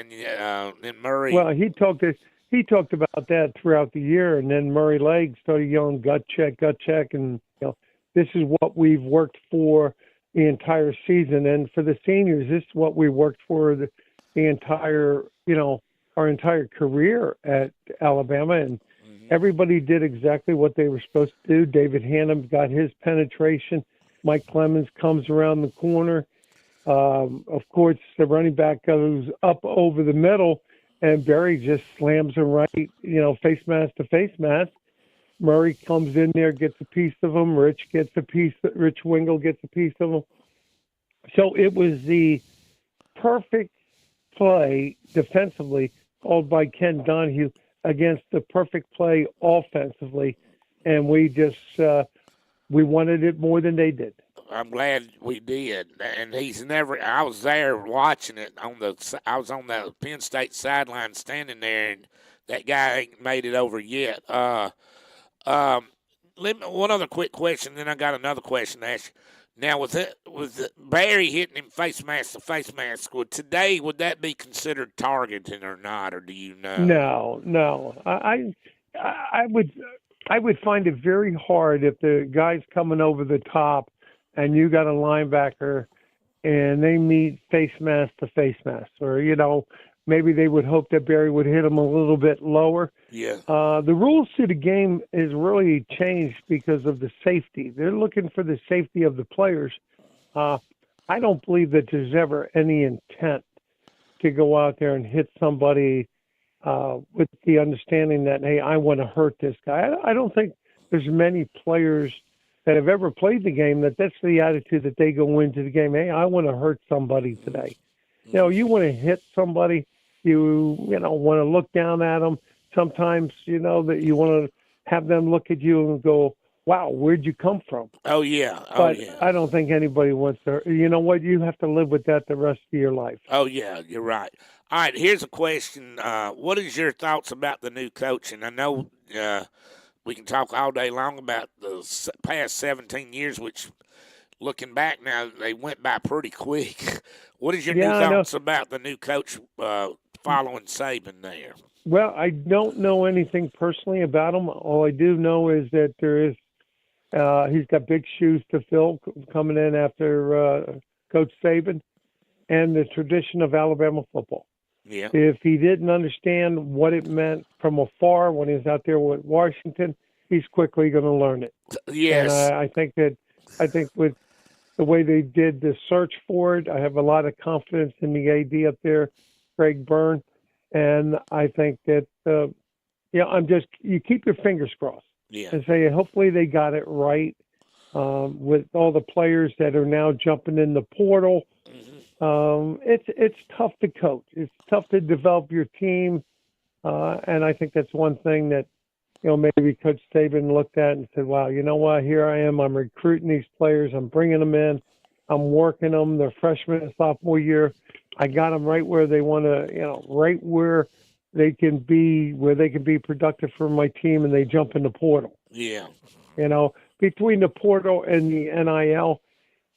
then Murray. Well, he talked about that throughout the year, and then Murray Legg started yelling gut check, and this is what we've worked for the entire season, and for the seniors, this is what we worked for the entire our entire career at Alabama, and everybody did exactly what they were supposed to do. David Hannum got his penetration. Mike Clemens comes around the corner. Of course, the running back goes up over the middle, and Barry just slams him right, face mask to face mask. Murray comes in there, gets a piece of him. Rich Wingle gets a piece of him. So it was the perfect play defensively called by Ken Donahue against the perfect play offensively, and we just we wanted it more than they did. I'm glad we did, and he's never. I was there watching it I was on the Penn State sideline standing there, and that guy ain't made it over yet. One other quick question, then I got another question to ask you. Now, with Barry hitting him face mask to face mask, would that be considered targeting or not, or do you know? No. I would find it very hard if the guy's coming over the top and you got a linebacker and they meet face mask to face mask, or maybe they would hope that Barry would hit him a little bit lower. Yeah. The rules to the game is really changed because of the safety. They're looking for the safety of the players. I don't believe that there's ever any intent to go out there and hit somebody with the understanding that, hey, I want to hurt this guy. I don't think there's many players that have ever played the game that's the attitude that they go into the game. Hey, I want to hurt somebody today. You want to hit somebody. You want to look down at them. Sometimes, that you want to have them look at you and go, wow, where'd you come from? Oh, yeah. But I don't think anybody wants to. You know what? You have to live with that the rest of your life. Oh, yeah, you're right. All right, here's a question. What is your thoughts about the new coach? And I know we can talk all day long about the past 17 years, which looking back now, they went by pretty quick. What is your new thoughts about the new coach following Saban there? Well, I don't know anything personally about him. All I do know is that he's got big shoes to fill coming in after Coach Saban and the tradition of Alabama football. Yeah. If he didn't understand what it meant from afar when he was out there with Washington, he's quickly going to learn it. And Yes. I think with the way they did the search for it, I have a lot of confidence in the AD up there, Greg Byrne, and I think that you keep your fingers crossed Yeah. and say hopefully they got it right with all the players that are now jumping in the portal. It's tough to coach. It's tough to develop your team, and I think that's one thing that maybe Coach Saban looked at and said, "Wow, you know what? Here I am. I'm recruiting these players. I'm bringing them in. I'm working them. They're freshman and sophomore year. I got them right where they want to, right where they can be productive for my team, and they jump in the portal. Yeah. Between the portal and the NIL,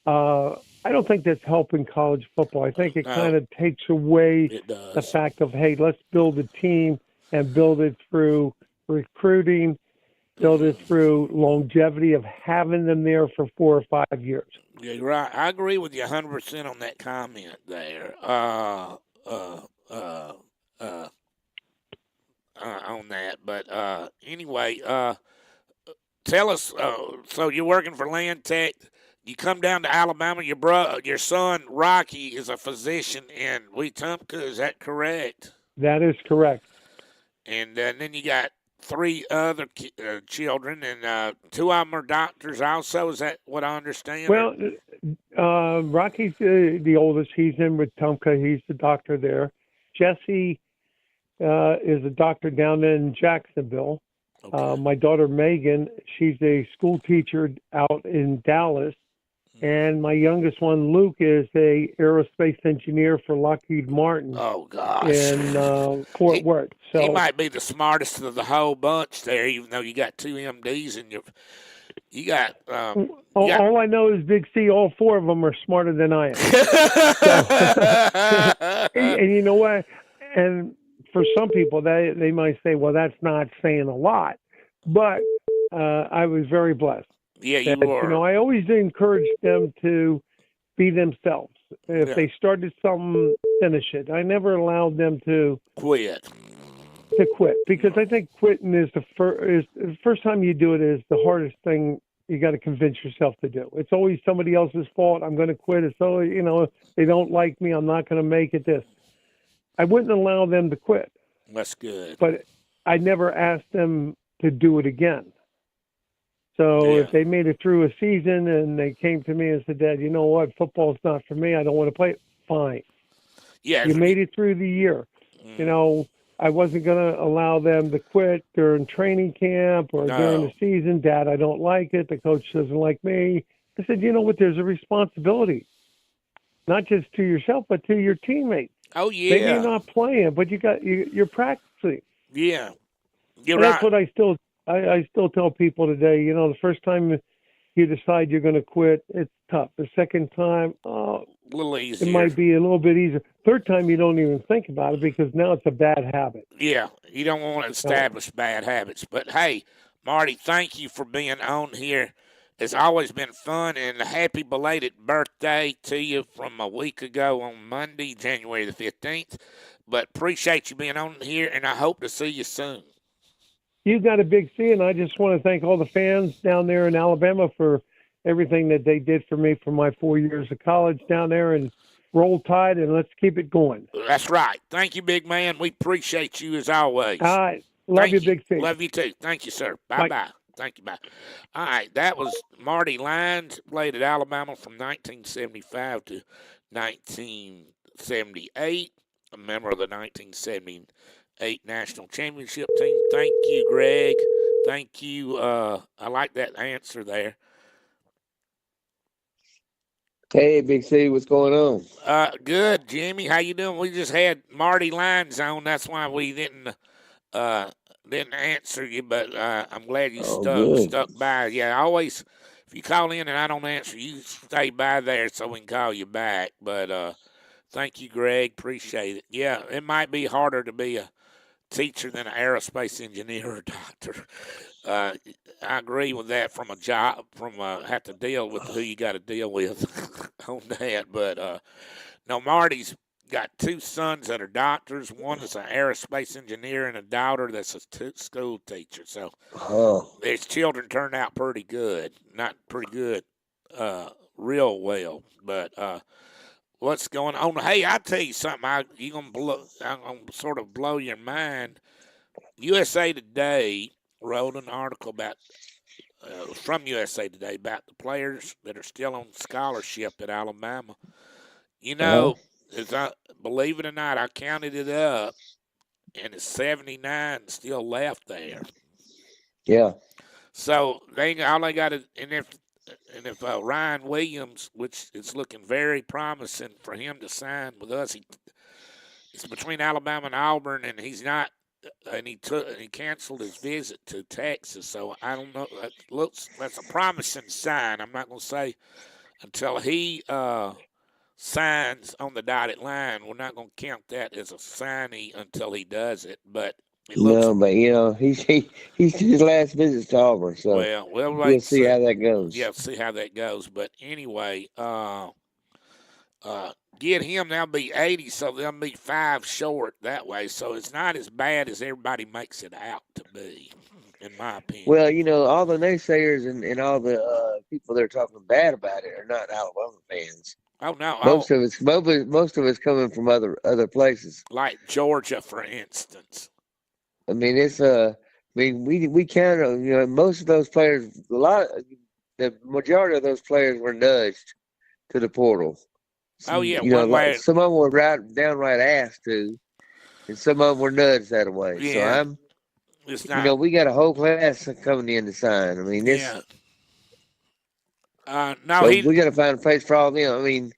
I don't think that's helping college football. I think it kind of takes away the fact of, hey, let's build a team and build it through recruiting, build it through longevity of having them there for 4 or 5 years. Yeah, you're right. I agree with you 100% on that comment there. On that, but anyway, tell us. So you're working for Land Tech. You come down to Alabama. Your son Rocky is a physician in Wetumpka. Is that correct? That is correct. And then you got 3 other children, and 2 of them are doctors. Also, is that what I understand? Well, Rocky's the oldest. He's in Wetumpka. He's the doctor there. Jesse is a doctor down in Jacksonville. Okay. My daughter Megan, she's a school teacher out in Dallas. And my youngest one, Luke, is a aerospace engineer for Lockheed Martin. Oh gosh! In Fort Worth. So he might be the smartest of the whole bunch there, even though you got 2 MDs and you got. All I know is Big C. All 4 of them are smarter than I am. And you know what? And for some people, they might say, "Well, that's not saying a lot," but I was very blessed. Yeah, you were. I always encourage them to be themselves. If they started something, finish it. I never allowed them to quit. Because I think quitting is the first time you do it is the hardest thing you got to convince yourself to do. It's always somebody else's fault. I'm going to quit. It's always, they don't like me. I'm not going to make it this. I wouldn't allow them to quit. That's good. But I never asked them to do it again. So if they made it through a season and they came to me and said, "Dad, you know what? Football's not for me. I don't want to play it." Fine. Yeah. You made it through the year. I wasn't going to allow them to quit during training camp or during the season. "Dad, I don't like it. The coach doesn't like me." I said, "You know what? There's a responsibility, not just to yourself, but to your teammates. Oh, yeah. Maybe you're not playing, but you're practicing." Yeah. You're right. That's what I still tell people today. The first time you decide you're going to quit, it's tough. The second time, a little easier. It might be a little bit easier. Third time, you don't even think about it because now it's a bad habit. Yeah, you don't want to establish bad habits. But, hey, Marty, thank you for being on here. It's always been fun, and a happy belated birthday to you from a week ago on Monday, January the 15th. But appreciate you being on here, and I hope to see you soon. You got a Big C, and I just want to thank all the fans down there in Alabama for everything that they did for me for my 4 years of college down there, and roll tide, and let's keep it going. That's right. Thank you, big man. We appreciate you as always. All right. Love you, Big C. Love you, too. Thank you, sir. Bye-bye. Thank you, bye. All right, that was Marty Lyons, played at Alabama from 1975 to 1978, a member of the 1978 National Championship team. Thank you, Greg. Thank you. I like that answer there. Hey, Big C, what's going on? Good, Jimmy. How you doing? We just had Marty Lyons on. That's why we didn't answer you, but I'm glad you stuck by. Yeah, always, if you call in and I don't answer, you stay by there so we can call you back. But thank you, Greg. Appreciate it. Yeah, it might be harder to be a teacher than an aerospace engineer or doctor. I agree with that from a job, have to deal with who you got to deal with on that. But no, Marty's got two sons that are doctors. One is an aerospace engineer and a daughter that's a school teacher. So his children turned out pretty good. Not pretty good, real well. But what's going on? Hey, I tell you something. I'm gonna sort of blow your mind. USA Today wrote an article about from USA Today about the players that are still on scholarship at Alabama. You know, believe it or not, I counted it up, and it's 79 still left there. Yeah. So all they got is, and if Ryan Williams, which is looking very promising for him to sign with us, it's between Alabama and Auburn, and he's not. And he canceled his visit to Texas, so I don't know. That's a promising sign. I'm not going to say until he signs on the dotted line. We're not going to count that as a signee until he does it. But but he's his last visit to Auburn, so we'll see how that goes. Yeah, see how that goes. But anyway, get him, they'll be 80, so they'll be 5 short that way. So it's not as bad as everybody makes it out to be, in my opinion. Well, all the naysayers and all the people that are talking bad about it are not Alabama fans. Oh no, most of it's coming from other places, like Georgia, for instance. I mean, we count most of those players. The majority of those players were nudged to the portal. Oh yeah, some of them were downright asked to, and some of them were nudged that way. Yeah, so we got a whole class coming in to sign. I mean, this. Yeah. We got to find a place for all of them. I mean,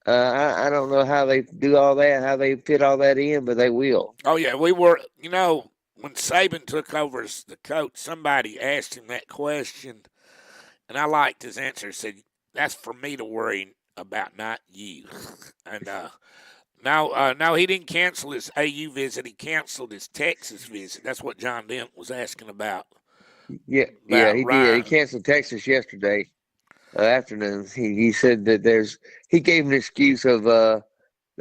I don't know how they do all that, how they fit all that in, but they will. Oh yeah, we were. When Saban took over as the coach, somebody asked him that question, and I liked his answer. He said, "That's for me to worry about, not you." And no, he didn't cancel his AU visit. He canceled his Texas visit. That's what John Dent was asking about. Yeah, he did. He canceled Texas yesterday afternoon. He said that he gave an excuse of all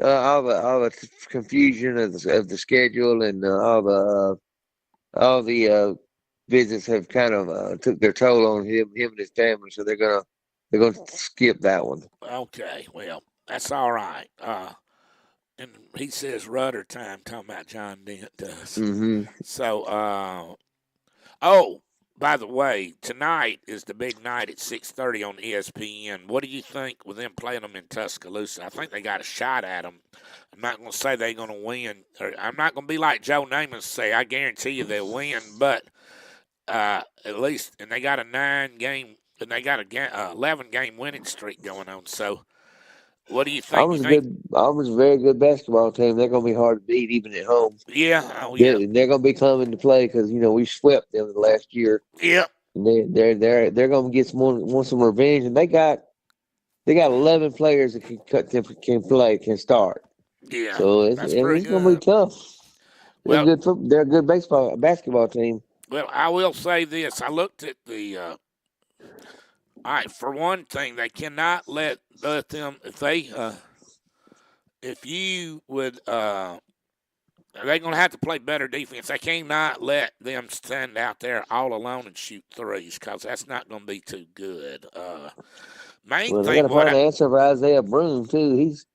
the confusion of the schedule and all the visits have kind of took their toll on him and his family, so they're gonna skip that one. Okay, well, that's all right. And he says rudder time, talking about John Dent does. Mm-hmm. So, by the way, tonight is the big night at 6:30 on ESPN. What do you think with them playing them in Tuscaloosa? I think they got a shot at them. I'm not going to say they're going to win. I'm not going to be like Joe Namath say, I guarantee you they'll win. But at least, and they got a 9-game, and they got a 11-game winning streak going on. So, what do you think? Auburn's a very good basketball team. They're going to be hard to beat even at home. Yeah. Oh, yeah. They're going to be coming to play because, we swept them the last year. Yeah. They're going to get some revenge, and they got 11 players that can start. Yeah. So it's going to be tough. They're a good basketball team. Well, I will say this. I looked at the all right, for one thing, they cannot let them, if you would, they're going to have to play better defense. They cannot let them stand out there all alone and shoot threes because that's not going to be too good. They got to find an answer for Isaiah Broom, too. He's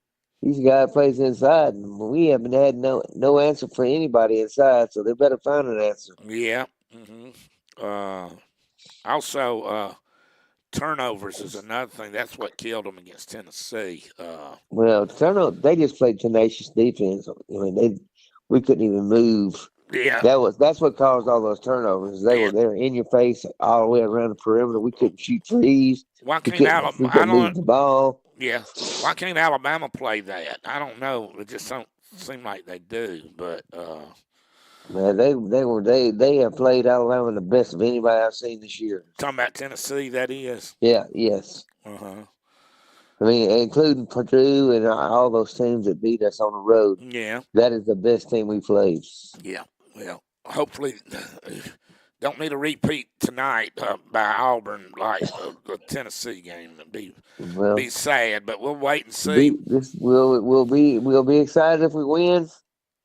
a guy that plays inside, and we haven't had no answer for anybody inside, so they better find an answer. Yeah. Mm-hmm. Also, turnovers is another thing. That's what killed them against Tennessee. They just played tenacious defense. I mean, we couldn't even move. Yeah, that's what caused all those turnovers. They were in your face all the way around the perimeter. We couldn't shoot threes. Why can't Alabama move the ball? Yeah, why can't Alabama play that? I don't know. It just don't seem like they do. But man, they have played Alabama the best of anybody I've seen this year. Talking about Tennessee, that is. Yeah. Yes. I mean, including Purdue and all those teams that beat us on the road. Yeah. That is the best team we played. Yeah. Well, hopefully, don't need a repeat tonight by Auburn like the Tennessee game. Be sad, but we'll wait and see. We'll be excited if we win.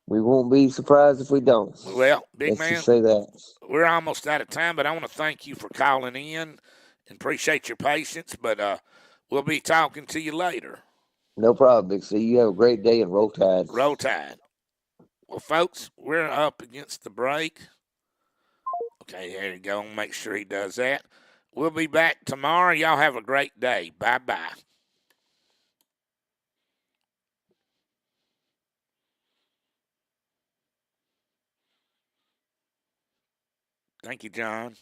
We won't be surprised if we don't. Well, big Let's man, just say that. We're almost out of time, but I want to thank you for calling in and appreciate your patience. But we'll be talking to you later. No problem, Big C. You have a great day and roll tide. Roll tide. Well, folks, we're up against the break. Okay, there you go. Make sure he does that. We'll be back tomorrow. Y'all have a great day. Bye-bye. Thank you, John.